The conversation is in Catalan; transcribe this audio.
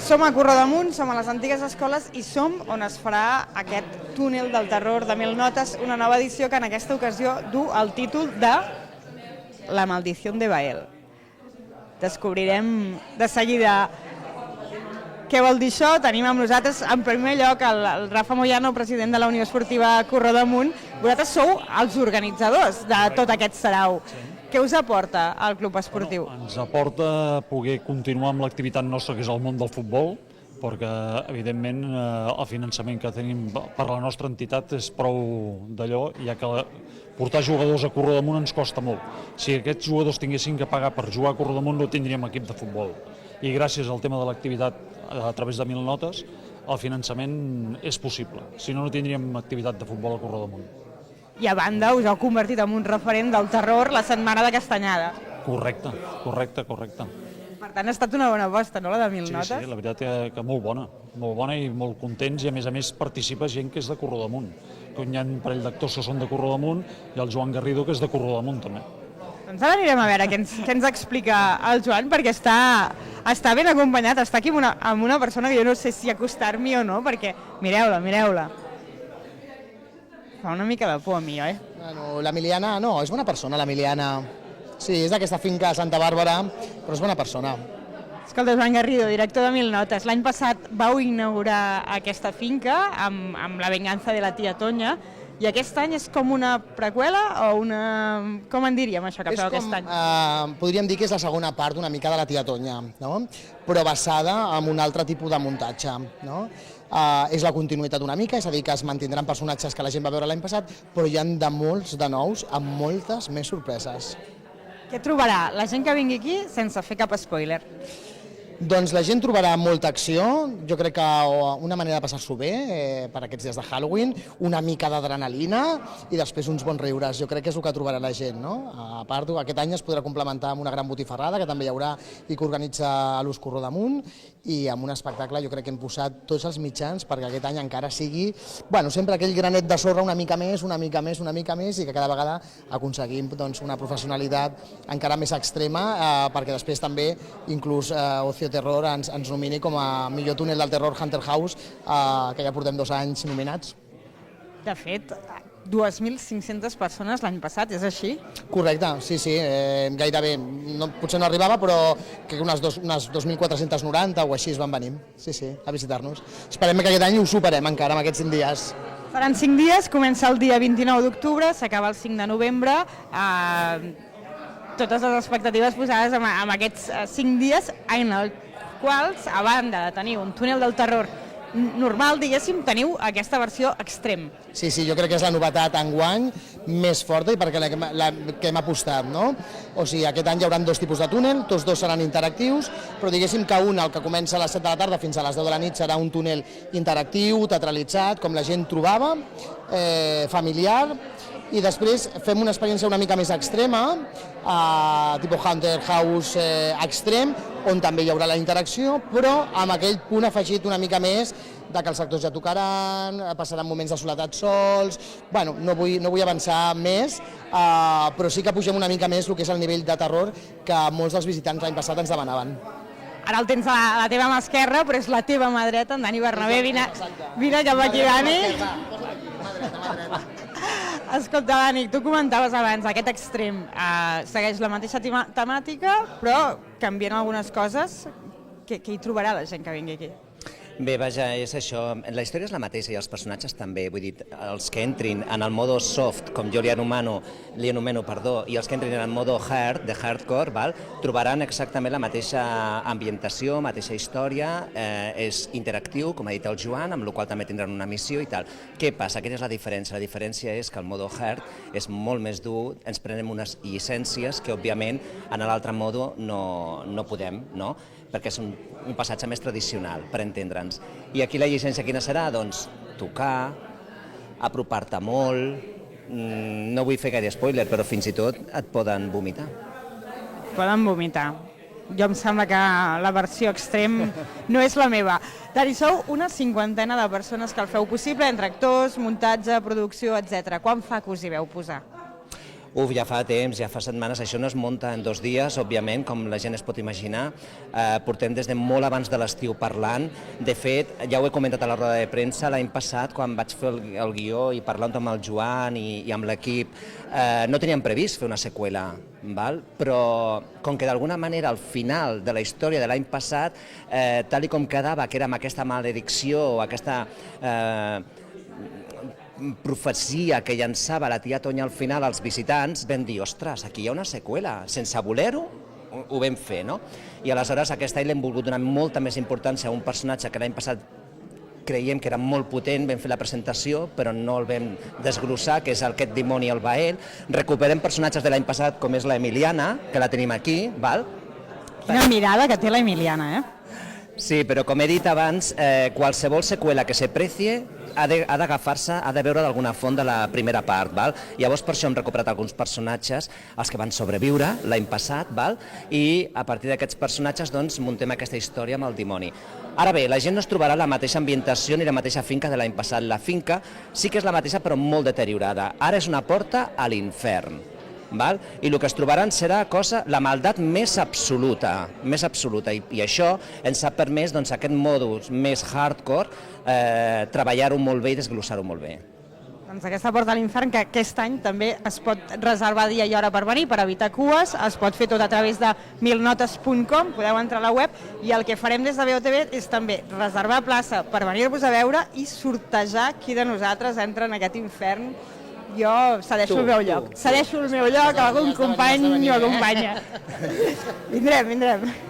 Som a Corredamunt, som a les antigues escoles i som on es farà aquest túnel del terror de 1000 notes, una nova edició que en aquesta ocasió du el títol de La maldició de Bael. Descobrirem de seguida què vol dir això. Tenim amb nosaltres, en primer lloc, el Rafa Moyano, president de la Unió Esportiva Correddamunt. Vosaltres sou els organitzadors de tot aquest sarau. Què us aporta el club esportiu? Ens aporta poder continuar amb l'activitat nostra, que és el món del futbol, perquè, evidentment, el finançament que tenim per la nostra entitat és prou d'allò, ja que portar jugadors a Corredamunt ens costa molt. Si aquests jugadors tinguessin que pagar per jugar a Corredamunt, no tindríem equip de futbol. I gràcies al tema de l'activitat a través de 1000 notes, el finançament és possible. Si no, no tindríem activitat de futbol a Corredamunt. I a banda, us heu convertit en un referent del terror la setmana de Castanyada. Correcte. Per tant, ha estat una bona aposta, no?, la de 1000 notes? Sí, la veritat que molt bona i molt contents, i a més participa gent que és de Corredamunt. Hi ha un parell d'actors que són de Corredamunt i el Joan Garrido, que és de Corredamunt també. Doncs ara anirem a veure què ens explica el Joan, perquè està ben acompanyat, està aquí amb una persona que jo no sé si acostar-m'hi o no, perquè mireu-la. Fa una mica de por a mi, oi? Bueno, l'Emiliana, no, és bona persona, l'Emiliana. Sí, és d'aquesta finca a Santa Bàrbara, però és bona persona. Escolta, Joan Garrido, director de 1000 notes. L'any passat vau inaugurar aquesta finca amb La venganza de la tia Tonya, i aquest any és com una preqüela o una... Com en diríem això que feu aquest any? Podríem dir que és la segona part una mica de la tia Tonya, no? Però basada en un altre tipus de muntatge, no? És la continuïtat una mica, és a dir, que es mantindran personatges que la gent va veure l'any passat, però hi ha de molts de nous, amb moltes més sorpreses. Què trobarà la gent que vingui aquí sense fer cap spoiler? Doncs la gent trobarà molta acció, jo crec que una manera de passar-s'ho bé per aquests dies de Halloween, una mica d'adrenalina i després uns bons riures, jo crec que és el que trobarà la gent, no? A part, aquest any es podrà complementar amb una gran botifarrada que també hi haurà i que organitza l'Ús Corredamunt, i amb un espectacle jo crec que hem posat tots els mitjans perquè aquest any encara sigui, bueno, sempre aquell granet de sorra una mica més i que cada vegada aconseguim doncs, una professionalitat encara més extrema perquè després també inclús Ocio Terror ens nomini com a millor túnel del terror Hunter House, que ja portem 2 anys nominats. De fet, 2.500 persones l'any passat, és així? Correcte, sí, gairebé. Potser no arribava, però crec que unes 2.490 o així van venir, sí, a visitar-nos. Esperem que aquest any ho superem encara amb aquests 5 dies. Seran 5 dies, comença el dia 29 d'octubre, s'acaba el 5 de novembre, totes les expectatives posades en aquests 5 dies en els quals, a banda de tenir un túnel del terror normal, diguéssim, teniu aquesta versió extrem. Sí, jo crec que és la novetat enguany més forta i perquè que hem apostat, no? O sigui, aquest any hi haurà 2 tipus de túnel, tots 2 seran interactius, però diguéssim que un, el que comença a les 7 de la tarda fins a les 10 de la nit, serà un túnel interactiu, teatralitzat, com la gent trobava, familiar, i després fem una experiència una mica més extrema, tipus Hunter House extrem, on també hi haurà la interacció, però amb aquell punt afegit una mica més de que els actors ja tocaran, passaran moments de soledat sols. Bueno, no vull avançar més, però sí que pugem una mica més el que és el nivell de terror que molts dels visitants l'any passat ens demanaven. Ara el tens a la teva mà esquerra, però és la teva mà dreta, en Dani Bernabé. Vine cap aquí, Dani. Escolta, Dani, tu comentaves abans, aquest extrem segueix la mateixa temàtica, però canvien algunes coses. Què hi trobarà la gent que vingui aquí? Bé, vaja, és això. La història és la mateixa i els personatges també. Vull dir, els que entrin en el modo soft, com jo li anomeno, i els que entrin en el modo hard, de hardcore, trobaran exactament la mateixa ambientació, mateixa història, és interactiu, com ha dit el Joan, amb la qual també tindran una missió i tal. Què passa? Quina és la diferència? La diferència és que el modo hard és molt més dur, ens prenem unes llicències que, òbviament, en l'altre modo no podem, no? Perquè és un passatge més tradicional, per entendre'ns. I aquí la llicència quina serà? Doncs tocar, apropar-te molt, no vull fer gaire spoiler, però fins i tot et poden vomitar. Poden vomitar. Jo em sembla que la versió extrem no és la meva. Dani, sou una 50ena de persones que el feu possible, entre actors, muntatge, producció, etc. Quan fa que us hi veu posar? Ja fa temps, ja fa setmanes, això no es munta en 2 dies, òbviament, com la gent es pot imaginar. Portem des de molt abans de l'estiu parlant. De fet, ja ho he comentat a la roda de premsa, l'any passat, quan vaig fer el guió i parlant amb el Joan i amb l'equip, no teníem previst fer una seqüela, però com que d'alguna manera al final de la història de l'any passat, tal com quedava, que era amb aquesta maledicció o aquesta profecia que llançava la tia Tonya al final als visitants, vam dir, ostres, aquí hi ha una seqüela, sense voler-ho, ho vam fer, no? I aleshores aquest any l'hem volgut donar molta més importància a un personatge que l'any passat creiem que era molt potent, vam fer la presentació, però no el vam desglossar, que és aquest dimoni el Bael. Recuperem personatges de l'any passat, com és la Emiliana, que la tenim aquí, val? Quina mirada que té la Emiliana, eh? Sí, però com he dit abans, qualsevol seqüela que se precie ha d'agafar-se, ha de veure d'alguna font de la primera part, val? Llavors per això hem recuperat alguns personatges, els que van sobreviure l'any passat, val? I a partir d'aquests personatges doncs muntem aquesta història amb el dimoni. Ara bé, la gent no es trobarà la mateixa ambientació ni la mateixa finca de l'any passat. La finca sí que és la mateixa però molt deteriorada. Ara és una porta a l'infern. I el que es trobaran serà la maldat més absoluta, i això ens ha permès aquest modus més hardcore treballar-ho molt bé i desglossar-ho molt bé. Doncs aquesta porta a l'infern, que aquest any també es pot reservar dia i hora per venir, per evitar cues, es pot fer tot a través de milnotes.com, podeu entrar a la web, i el que farem des de BOTV és també reservar plaça per venir-vos a veure i sortejar qui de nosaltres entra en aquest infern. Jo cedeixo el meu lloc, a algun company o companya. Vindrem.